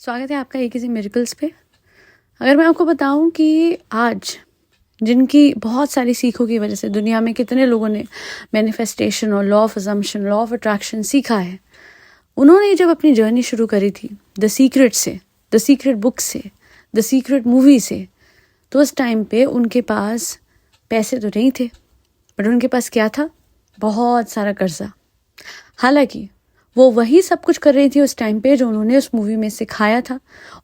स्वागत है आपका एक किसी मिरेकल्स पे। अगर मैं आपको बताऊं कि आज जिनकी बहुत सारी सीखों की वजह से दुनिया में कितने लोगों ने मैनिफेस्टेशन और law of assumption, law of attraction सीखा है, उन्होंने जब अपनी जर्नी शुरू करी थी द सीक्रेट से, द सीक्रेट बुक से, द सीक्रेट मूवी से, तो उस टाइम पे उनके पास पैसे तो नहीं थे, बट उनके पास क्या था? बहुत सारा कर्जा। हालांकि वो वही सब कुछ कर रही थी उस टाइम पे जो उन्होंने उस मूवी में सिखाया था,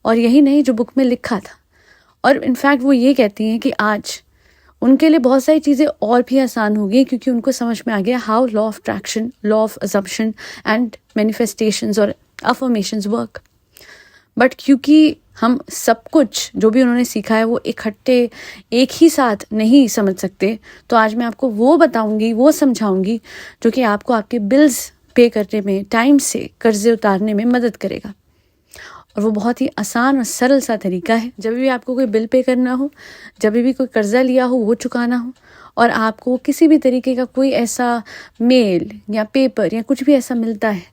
और यही नहीं जो बुक में लिखा था। और इनफैक्ट वो ये कहती हैं कि आज उनके लिए बहुत सारी चीज़ें और भी आसान हो गई, क्योंकि उनको समझ में आ गया how law of attraction, law of assumption and manifestations और अफर्मेशंस वर्क। बट क्योंकि हम सब कुछ जो भी उन्होंने सीखा है वो इकट्ठे एक ही साथ नहीं समझ सकते, तो आज मैं आपको वो बताऊंगी, वो समझाऊंगी जो कि आपको आपके बिल्स पे करने में, टाइम से कर्जे उतारने में मदद करेगा। और वो बहुत ही आसान और सरल सा तरीका है। जब भी आपको कोई बिल पे करना हो, जब भी कोई कर्जा लिया हो वो चुकाना हो, और आपको किसी भी तरीके का कोई ऐसा मेल या पेपर या कुछ भी ऐसा मिलता है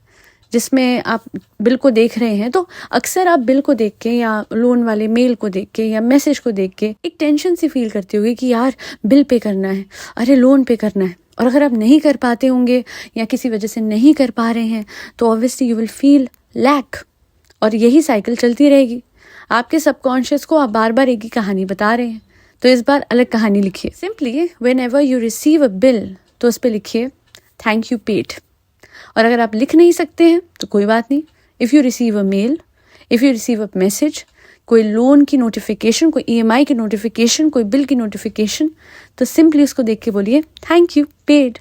जिसमें आप बिल को देख रहे हैं, तो अक्सर आप बिल को देख के या लोन वाले मेल को देख के या मैसेज को देख के एक टेंशन सी फील करते होगे कि यार बिल पे करना है, अरे लोन पे करना है। और अगर आप नहीं कर पाते होंगे या किसी वजह से नहीं कर पा रहे हैं, तो obviously you will feel lack, और यही साइकिल चलती रहेगी। आपके सबकॉन्शियस को आप बार बार एक ही कहानी बता रहे हैं, तो इस बार अलग कहानी लिखिए। Simply when ever you receive a bill, तो उस पर लिखिए थैंक यू पेड। और अगर आप लिख नहीं सकते हैं तो कोई बात नहीं, if you receive a mail, if you receive a message, कोई लोन की नोटिफिकेशन, कोई EMI की नोटिफिकेशन, कोई बिल की नोटिफिकेशन, तो सिंपली उसको देख के बोलिए thank you paid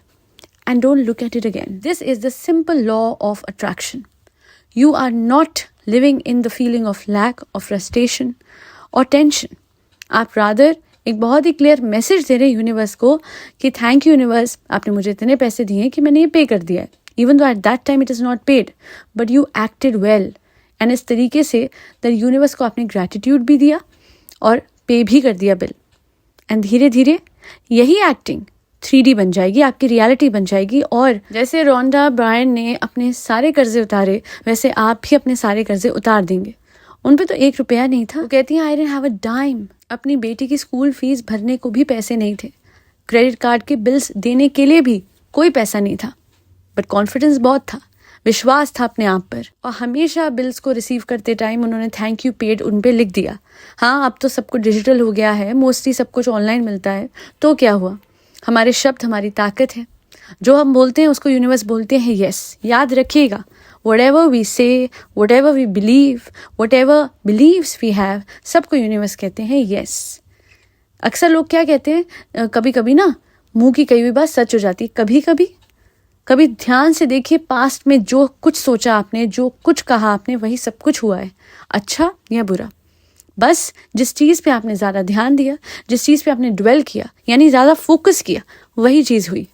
and don't look at it again. This is the simple law of attraction. You are not living in the feeling of lack, of frustration or tension. आप rather एक बहुत ही clear message दे रहे हैं universe को कि thank you universe, आपने मुझे इतने पैसे दिए हैं कि मैंने ये पे कर दिया है, even though at that time it is not paid, but you acted well. And इस तरीके से द यूनिवर्स को आपने ग्रैटिट्यूड भी दिया और पे भी कर दिया बिल। एंड धीरे धीरे यही एक्टिंग 3D बन जाएगी, आपकी रियलिटी बन जाएगी। और जैसे रोंडा ब्रायन ने अपने सारे कर्जे उतारे, वैसे आप भी अपने सारे कर्जे उतार देंगे। उन पे तो 1 रुपया नहीं था। वो कहती हैं I didn't have a dime. अपनी बेटी की स्कूल फीस भरने को भी पैसे नहीं थे, क्रेडिट कार्ड के बिल्स देने के लिए भी कोई पैसा नहीं था, बट कॉन्फिडेंस बहुत था, विश्वास था अपने आप पर। और हमेशा बिल्स को रिसीव करते टाइम उन्होंने थैंक यू पेड उन पे लिख दिया। हाँ, अब तो सब कुछ डिजिटल हो गया है, मोस्टली सब कुछ ऑनलाइन मिलता है, तो क्या हुआ, हमारे शब्द हमारी ताकत है। जो हम बोलते हैं उसको यूनिवर्स बोलते हैं यस। याद रखिएगा, whatever we say, whatever we believe, whatever beliefs we have, सबको यूनिवर्स कहते हैं यस। अक्सर लोग क्या कहते हैं, कभी कभी ना मुंह की कई हुई बात सच हो जाती है। कभी कभी कभी ध्यान से देखिए, पास्ट में जो कुछ सोचा आपने, जो कुछ कहा आपने, वही सब कुछ हुआ है, अच्छा या बुरा। बस जिस चीज़ पे आपने ज़्यादा ध्यान दिया, जिस चीज़ पे आपने ड्वेल किया, यानी ज़्यादा फोकस किया, वही चीज़ हुई।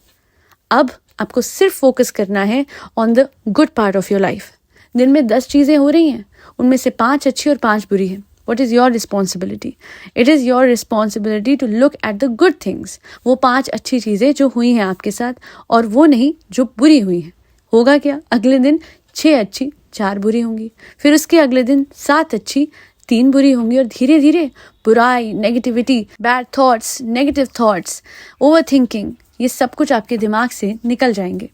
अब आपको सिर्फ फोकस करना है on the good part of your life. दिन में 10 चीज़ें हो रही हैं, उनमें से 5 अच्छी और 5 बुरी हैं। What is your responsibility? It is your responsibility to look at the good things. वो 5 अच्छी चीज़ें जो हुई हैं आपके साथ, और वो नहीं जो बुरी हुई हैं। होगा क्या, अगले दिन 6 अच्छी 4 बुरी होंगी, फिर उसके अगले दिन 7 अच्छी 3 बुरी होंगी, और धीरे धीरे बुराई, negativity, bad thoughts, negative thoughts, over thinking, ये सब कुछ आपके दिमाग से निकल जाएंगे।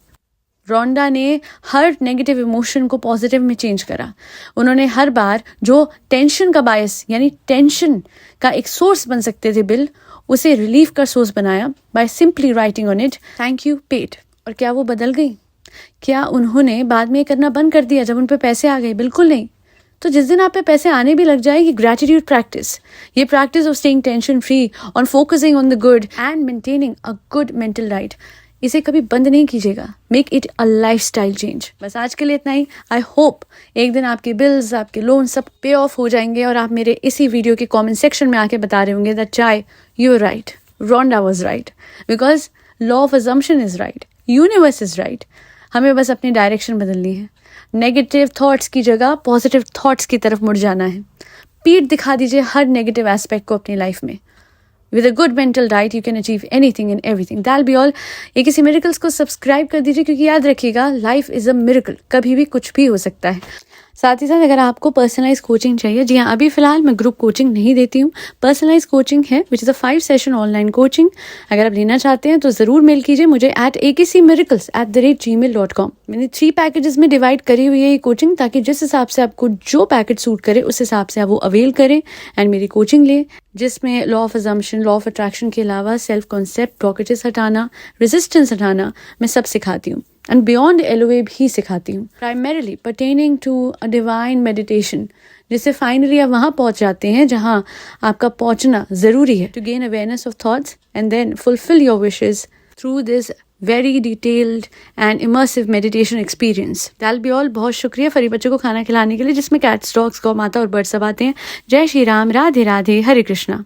रोंडा ने हर नेगेटिव इमोशन को पॉजिटिव में चेंज करा। उन्होंने हर बार जो टेंशन का बायस, यानी टेंशन का एक सोर्स बन सकते थे बिल, उसे रिलीफ का सोर्स बनाया by simply writing on it thank you paid. और क्या वो बदल गई? क्या उन्होंने बाद में करना बंद कर दिया जब उन पे पैसे आ गए? बिल्कुल नहीं। तो जिस दिन आप पे पैसे आने भी लग जाए, ये ग्रैटिट्यूड प्रैक्टिस, ये practice of staying tension free, on focusing on the good and maintaining a good mental diet, इसे कभी बंद नहीं कीजिएगा। Make it a lifestyle change. बस आज के लिए इतना ही। आई होप एक दिन आपके बिल्स, आपके लोन सब पे ऑफ हो जाएंगे, और आप मेरे इसी वीडियो के कॉमेंट सेक्शन में आके बता रहे होंगे दैट चाय you are right, Rhonda was right, because law of assumption is right, universe is right. हमें बस अपनी डायरेक्शन बदलनी है। नेगेटिव थॉट्स की जगह पॉजिटिव थॉट्स की तरफ मुड़ जाना है। पीठ दिखा दीजिए हर नेगेटिव एस्पेक्ट को अपनी लाइफ में। With a good mental diet you can achieve anything and everything. That be all. एक किसी मिरेकल्स को सब्सक्राइब कर दीजिए, क्योंकि याद रखिएगा लाइफ इज अ मिरेकल, कभी भी कुछ भी हो सकता है। साथ ही साथ अगर आपको पर्सनलाइज कोचिंग चाहिए, जी हाँ, अभी फिलहाल मैं ग्रुप कोचिंग नहीं देती हूँ, पर्सनलाइज कोचिंग है which is a 5 session online coaching. अगर आप लेना चाहते हैं तो ज़रूर मेल कीजिए मुझे akcmiracles@gmail.com। मैंने 3 पैकेजेस में डिवाइड करी हुई है ये कोचिंग, ताकि जिस हिसाब से आपको जो पैकेज सूट करे उस हिसाब से आप वो अवेल करें एंड मेरी कोचिंग लें, जिसमें law of assumption, law of attraction के अलावा सेल्फ कॉन्सेप्ट, ब्लॉकेजेस हटाना, रेजिस्टेंस हटाना मैं सब सिखाती हूँ एंड बियॉन्ड LOA भी सिखाती हूँ, primarily pertaining to a divine meditation, जिससे फाइनली आप वहाँ पहुँच जाते हैं जहाँ आपका पहुँचना ज़रूरी है, to gain awareness of thoughts and then fulfil your wishes through this very detailed and immersive meditation experience. That'll be all. बहुत शुक्रिया फरी बच्चों को खाना खिलाने के लिए, जिसमें कैट्स, डॉग्स, गौ माता और बर्ड्स सब आते हैं। जय श्री राम, राधे राधे, हरे कृष्णा।